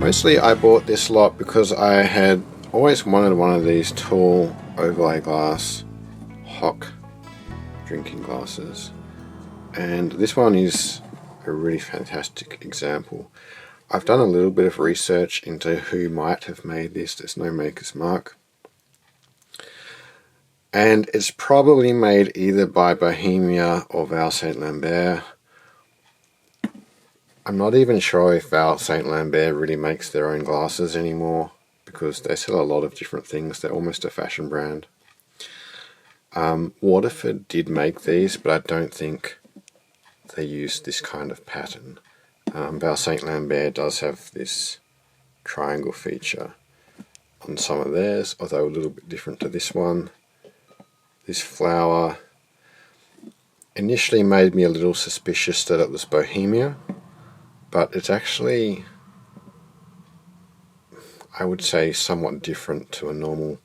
Mostly I bought this lot because I had always wanted one of these tall overlay glass Hock drinking glasses, and this one is a really fantastic example. I've done a little bit of research into who might have made this. There's no maker's mark, and it's probably made either by Bohemia or Val St. Lambert. I'm not even sure if Val St. Lambert really makes their own glasses anymore, because they sell a lot of different things. They're almost a fashion brand. Waterford did make these, but I don't think they used this kind of pattern. Val St. Lambert does have this triangle feature on some of theirs, although a little bit different to this one. This flower initially made me a little suspicious that it was Bohemia, but it's actually, I would say, somewhat different to a normal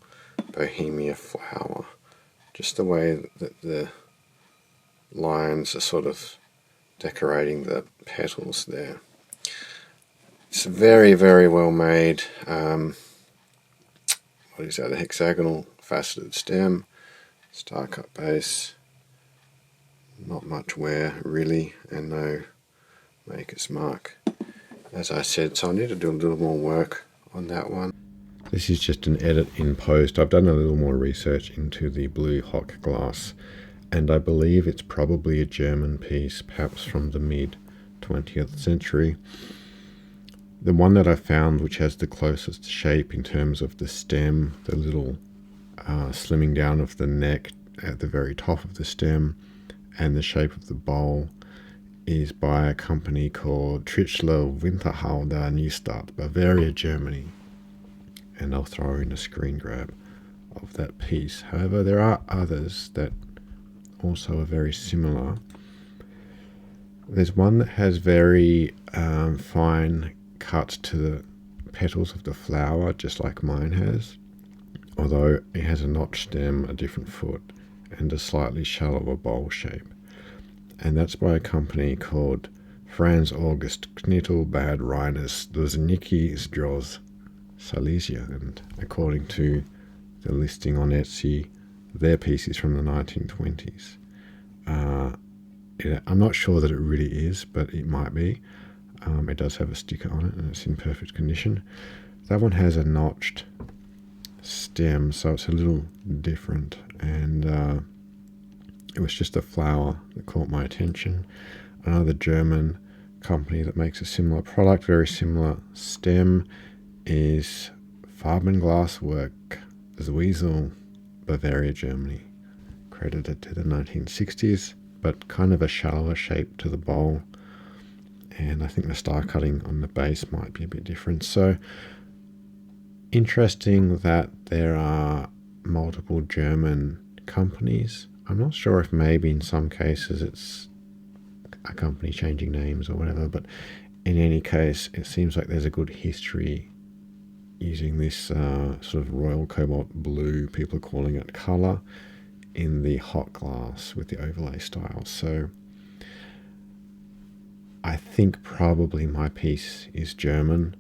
Bohemia flower. Just the way that the lines are sort of decorating the petals there. It's very, very well made. What is that? A hexagonal faceted stem, star cut base, not much wear really, and no maker's mark, as I said, so I need to do a little more work on that one. This is just an edit in post. I've done a little more research into the blue Hock glass, and I believe it's probably a German piece, perhaps from the mid 20th century. The one that I found which has the closest shape in terms of the stem, the little slimming down of the neck at the very top of the stem, and the shape of the bowl, is by a company called Trichler Winterhalter Neustadt, Bavaria, Germany. And I'll throw in a screen grab of that piece. However, there are others that also are very similar. There's one that has very fine cuts to the petals of the flower, just like mine has, although it has a notch stem, a different foot, and a slightly shallower bowl shape. And that's by a company called Franz August Knittel Bad Reiners Luzhniki Zdroz Silesia, and according to the listing on Etsy, their piece is from the 1920s. I'm not sure that it really is, but it might be. It does have a sticker on it, and it's in perfect condition. That one has a notched stem, so it's a little different, and it was just a flower that caught my attention. Another German company that makes a similar product, very similar stem, is Farbenglaswerk Zwiesel, Bavaria, Germany. Credited to the 1960s, but kind of a shallower shape to the bowl. And I think the star cutting on the base might be a bit different. So interesting that there are multiple German companies. I'm not sure if maybe in some cases it's a company changing names or whatever, but in any case, it seems like there's a good history using this sort of royal cobalt blue, people are calling it, colour in the Hock glass with the overlay style. So I think probably my piece is German.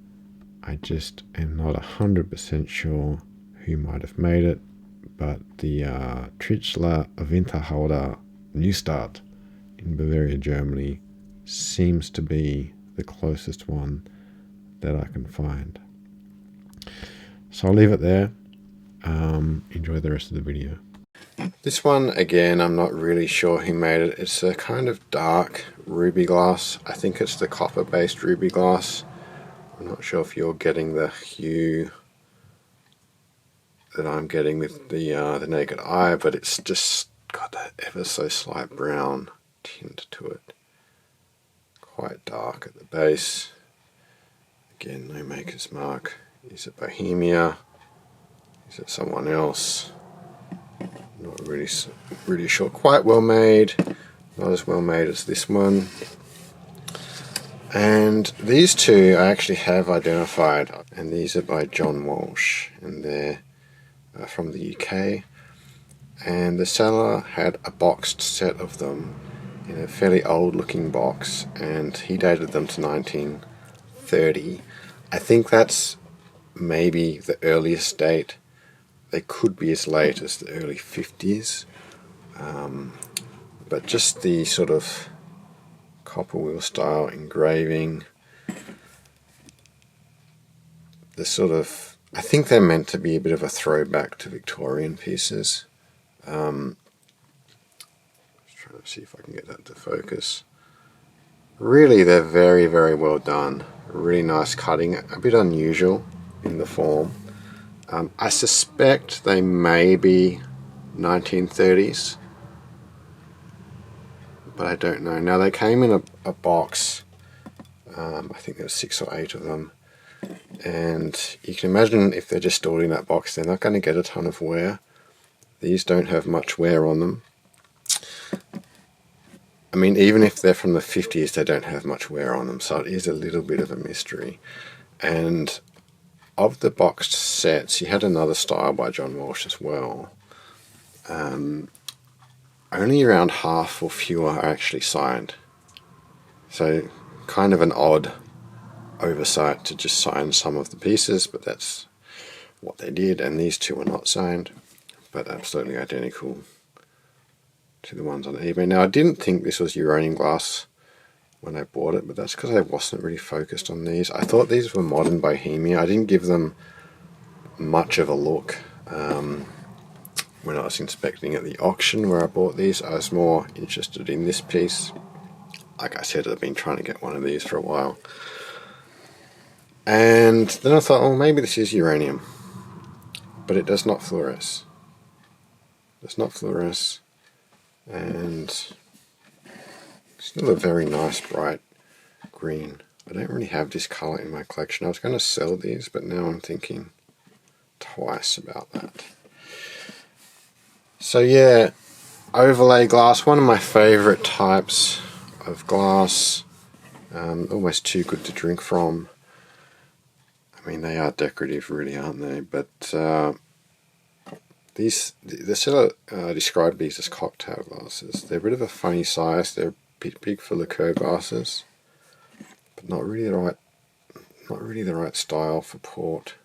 I just am not 100% sure who might have made it, but the Trichler Winterhalter Neustadt in Bavaria, Germany seems to be the closest one that I can find. So I'll leave it there. Enjoy the rest of the video. This one, again, I'm not really sure who made it. It's a kind of dark ruby glass. I think it's the copper-based ruby glass. I'm not sure if you're getting the hue that I'm getting with the naked eye, but it's just got that ever so slight brown tint to it. Quite dark at the base. Again, no maker's mark. Is it Bohemia? Is it someone else? Not really sure. Quite well made. Not as well made as this one. And these two I actually have identified, and these are by John Walsh, and they're from the UK. And the seller had a boxed set of them in a fairly old looking box, and he dated them to 1930. I think that's maybe the earliest date. They could be as late as the early 50s. But just the sort of copper wheel style engraving, the sort of, I think they're meant to be a bit of a throwback to Victorian pieces. Trying to see if I can get that to focus. Really, they're very, very well done. Really nice cutting, a bit unusual in the form. I suspect they may be 1930s, but I don't know. Now, they came in a box. I think there was 6 or 8 of them. And you can imagine if they're just stored in that box, they're not going to get a ton of wear. These don't have much wear on them. I mean, even if they're from the 50s, they don't have much wear on them, so it is a little bit of a mystery. And of the boxed sets, you had another style by John Walsh as well. Only around half or fewer are actually signed. So kind of an odd oversight to just sign some of the pieces, but that's what they did, and these two were not signed, but absolutely identical to the ones on eBay. Now, I didn't think this was uranium glass when I bought it, but that's because I wasn't really focused on these. I thought these were modern Bohemia. I didn't give them much of a look when I was inspecting at the auction where I bought these. I was more interested in this piece. Like I said, I've been trying to get one of these for a while. And then I thought, oh, maybe this is uranium. But it does not fluoresce. It does not fluoresce. And still a very nice bright green. I don't really have this colour in my collection. I was going to sell these, but now I'm thinking twice about that. So yeah, overlay glass, one of my favourite types of glass. Almost too good to drink from. I mean, they are decorative, really, aren't they? But the seller described these as cocktail glasses. They're a bit of a funny size. They're a bit big for liqueur glasses, but not really the right style for port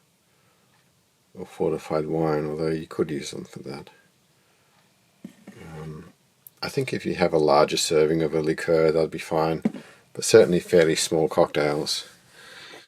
or fortified wine. Although you could use them for that. I think if you have a larger serving of a liqueur, that'd be fine. But certainly fairly small cocktails,